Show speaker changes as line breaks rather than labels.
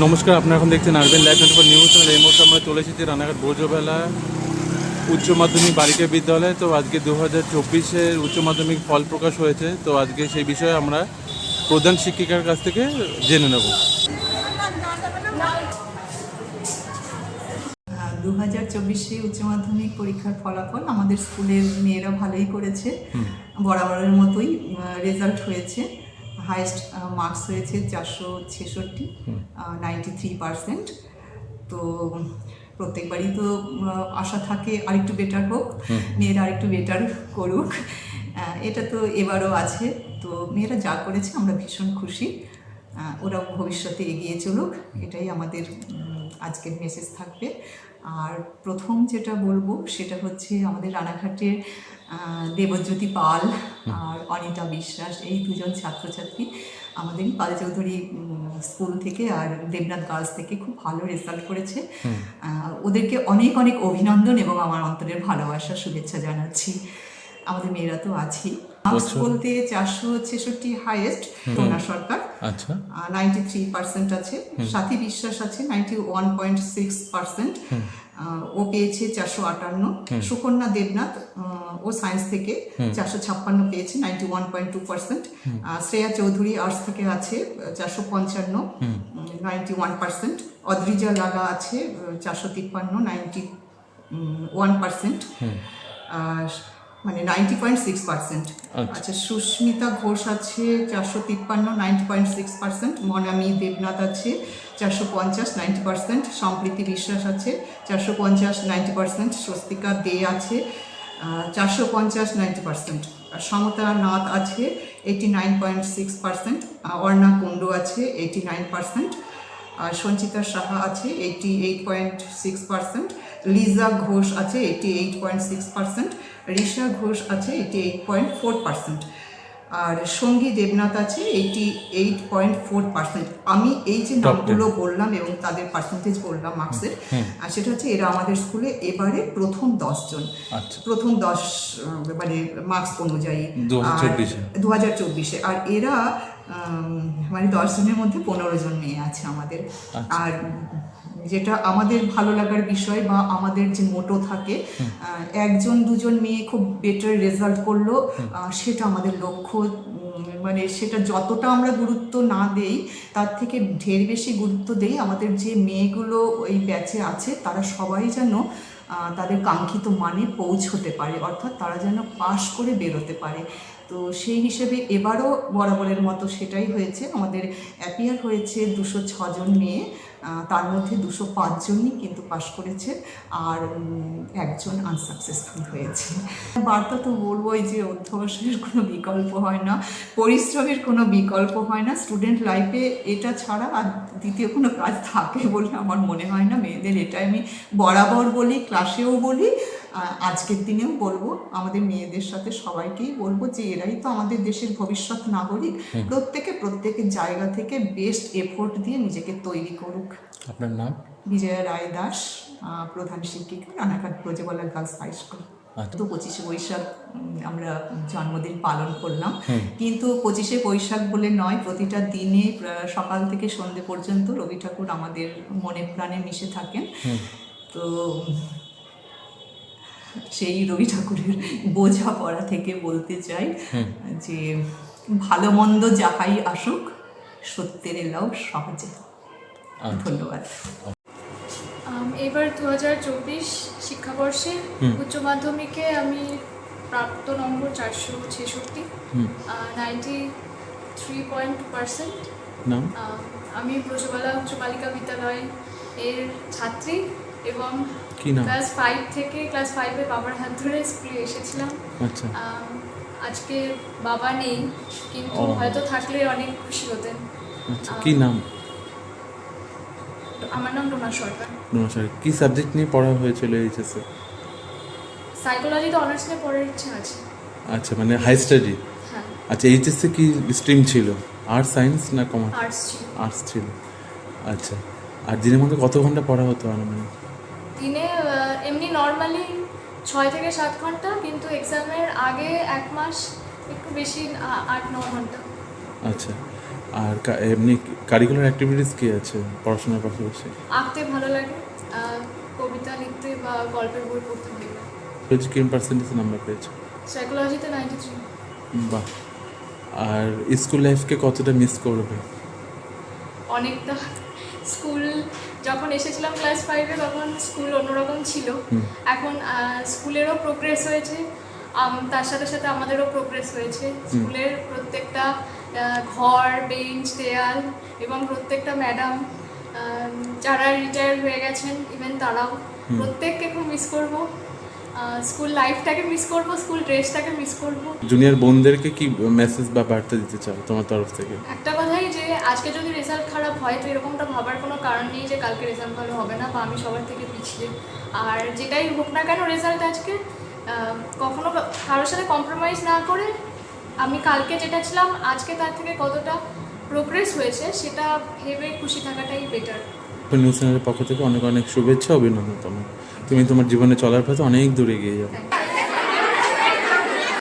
নমস্কার, আপনারা এখন দেখছেন আরবেন লাইভ 24 নিউজ চ্যানেল। এই মুহূর্তে আমরা চলে এসেছি রানাঘাট বোঝবেলা উচ্চ মাধ্যমিক বালিকা বিদ্যালয়ে। তো আজকে 2024-এর উচ্চ মাধ্যমিক ফল প্রকাশ হয়েছে। তো আজকে সেই বিষয়ে আমরা প্রধান শিক্ষিকার কাছ থেকে জেনে নেব।
2024 উচ্চ মাধ্যমিক পরীক্ষার ফলাফল আমাদের স্কুলের মেয়েরা ভালোই করেছে, বরাবরের মতোই রেজাল্ট হয়েছে। হাইয়েস্ট মার্কস হয়েছে 466, 93%। তো প্রত্যেকবারই তো আশা থাকে আরেকটু বেটার হোক, মেয়েরা আরেকটু বেটার করুক, এটা তো এবারও আছে। তো মেয়েরা যা করেছে আমরা ভীষণ খুশি, ওরা ভবিষ্যতে এগিয়ে চলুক, এটাই আমাদের আজকের মেসেজ থাকবে। আর প্রথম যেটা বলবো সেটা হচ্ছে আমাদের রানাঘাটের দেবজ্যোতি পাল আর অনিতা বিশ্বাস, এই দুজন ছাত্রছাত্রী আমাদের পাল চৌধুরী স্কুল থেকে আর দেবনাথ গার্লস থেকে খুব ভালো রেজাল্ট করেছে। ওদেরকে অনেক অনেক অভিনন্দন এবং আমার অন্তরের ভালোবাসা শুভেচ্ছা জানাচ্ছি। আমাদের মেয়েরা তো আছেই। মার্কস বলতে 466 হাইয়েস্ট, টোনা সরকার 93% আছে, সাথী বিশ্বাস আছে 91.6%, ও পেয়েছে 458। সুকন্যা দেবনাথ, ও সায়েন্স থেকে 456 পেয়েছে, 91.2%। শ্রেয়া চৌধুরী আর্টস থেকে আছে 455, 91%। অদ্রিজা লাগা আছে 453, 91%, মানে 90.6%। আচ্ছা, সুস্মিতা ঘোষ আছে 453, 90.6%। মনামি দেবনাথ আছে 450, 90%। সম্প্রীতি বিশ্বাস আছে 450, 90%। স্বস্তিকা দে আছে 450, 90%। সমতা নাথ আছে 89.6%। অর্ণা কুণ্ডু আছে 89%। আর সঞ্চিতা সাহা আছে 88.6%। লিজা ঘোষ আছে 88.6%। ঋষা ঘোষ আছে 88.4%। আর সঙ্গী দেবনাথ আছে 88.4%। আমি এই যে নামগুলো বললাম এবং তাদের পার্সেন্টেজ বললাম মার্কসের, সেটা হচ্ছে এরা আমাদের স্কুলে এবারে প্রথম 10 জন, প্রথম 10 মানে মার্কস অনুযায়ী 2024-এ। আর এরা মানে 10 জনের মধ্যে 15 জন মেয়ে আছে আমাদের। আর যেটা আমাদের ভালো লাগার বিষয় বা আমাদের যে মোটো থাকে, একজন দুজন মেয়ে খুব বেটার রেজাল্ট করলো, সেটা আমাদের লক্ষ্য। মানে সেটা যতটা আমরা গুরুত্ব না দেই তার থেকে ঢের বেশি গুরুত্ব দেই আমাদের যে মেয়েগুলো ওই ব্যাচে আছে, তারা সবাই যেন তাদের কাঙ্ক্ষিত মানে পৌঁছতে পারে, অর্থাৎ তারা যেন পাশ করে বেরোতে পারে। তো সেই হিসেবে এবারও বরাবরের মতো সেটাই হয়েছে। আমাদের অ্যাপিয়ার হয়েছে 206 জন মেয়ে, তার মধ্যে 205 জনই কিন্তু পাশ করেছে, আর একজন আনসাকসেসফুল হয়েছে। বার্তা তো বলবোই যে অধ্যবসায়ের কোনো বিকল্প হয় না, পরিশ্রমের কোনো বিকল্প হয় না। স্টুডেন্ট লাইফে এটা ছাড়া আর দ্বিতীয় কোনো কাজ থাকে বলে আমার মনে হয় না। মেয়েদের এটাই আমি বরাবর বলি, ক্লাসেও বলি, আজকের দিনেও বলবো। আমাদের মেয়েদের সাথে সবাইকেই বলবো যে এরাই তো আমাদের দেশের ভবিষ্যৎ নাগরিক। প্রত্যেকের জায়গা থেকে বেস্ট এফোর্ট দিয়ে নিজেকে তৈরি করুক।
আপনার নাম?
বিজয়া রায় দাস, প্রধান শিক্ষিকা, Ranaghat Brajabala girls high school. তো 25শে বৈশাখ আমরা জন্মদিন পালন করলাম, কিন্তু 25শে বৈশাখ বলে নয়, প্রতিটা দিনে সকাল থেকে সন্ধ্যে পর্যন্ত রবি ঠাকুর আমাদের মনে প্রাণে মিশে থাকেন। তো সেই রবি ঠাকুরের বোঝাপড়া থেকে বলতে চাই যে ভালো মন্দ যাহাই আসুক, সত্যের এলাও সহজে। ধন্যবাদ।
এবার 2024 শিক্ষাবর্ষে উচ্চ মাধ্যমিকে আমি প্রাপ্ত নম্বর 466, 93.2%। আমি ব্রজবালা উচ্চ বালিকা বিদ্যালয় এর ছাত্রী এবং ক্লাস 5 থেকে ক্লাস 5-এ বাবার হাত ধরে স্কুলে এসেছিলাম। আজকে বাবা নেই, কিন্তু হয়তো থাকলে অনেক খুশি হতেন।
কি নাম?
আমার নাম টোনা সরকার।
কি সাবজেক্ট নিয়ে পড়া হয়েছিল এইচএসে?
সাইকোলজিতে অনার্স নিয়ে পড়ার ইচ্ছা আছে।
আচ্ছা, মানে হাই স্টাডি।
হ্যাঁ।
আচ্ছা, এইচএসে কি স্ট্রিম ছিল? আর্টস, সায়েন্স না কমার্স?
আর্টস
ছিল। আচ্ছা, আর দিনের মধ্যে কত ঘন্টা পড়া হতো?
দিনে এমনি নর্মালি 6 থেকে 7 ঘন্টা, কিন্তু এক্সামের আগে 1 মাস একটু বেশি, 8-9 ঘন্টা।
আচ্ছা, আর এমনি কারিকুলার অ্যাক্টিভিটিস কি আছে পড়াশোনার পাশাপাশি?
আঁকতে ভালো লাগে, কবিতা লিখতে বা গল্পের বই পড়তে ভালো লাগে।
কি পার্সেন্টেজ নাম্বার পেয়েছো?
সাইকোলজিতে 93।
বাহ। আর স্কুল লাইফকে কতটা মিস করবে?
অনেকটা। স্কুল যখন এসেছিলাম ক্লাস 5-এ তখন স্কুল অন্যরকম ছিল। এখন স্কুলেরও প্রোগ্রেস হয়েছে, তার সাথে সাথে আমাদেরও প্রোগ্রেস হয়েছে। স্কুলের প্রত্যেকটা ঘর, বেঞ্চ, দেয়াল এবং প্রত্যেকটা ম্যাডাম যারা রিটায়ার হয়ে গেছেন ইভেন তারাও, প্রত্যেককে খুব মিস করব। স্কুল লাইফটাকে মিস করব, স্কুল ড্রেসটাকে মিস করব।
জুনিয়র বোনদেরকে কি মেসেজ বা বার্তা দিতে চাও তোমার তরফ থেকে?
একটা কথাই যে আজকে যদি রেজাল্ট খারাপ হয় তো এরকমটা ভাবার কোনো কারণ নেই যে কালকে রেজাল্ট ভালো হবে না বা আমি সবার থেকে পিছিয়ে। আর যেটাই হোক না কেন রেজাল্ট আজকে, কখনো কারোর সাথে কম্প্রোমাইজ না করে আমি কালকে যেটা ছিলাম আজকে তার থেকে কতটা প্রোগ্রেস হয়েছে সেটা ভেবে খুশি থাকাটাই বেটার।
নিউজ চ্যানেলের পক্ষ থেকে অনেক অনেক শুভেচ্ছা, অভিনন্দন। তুমি তোমার জীবনে চলার পথে অনেক দূরে এগিয়ে যাবে।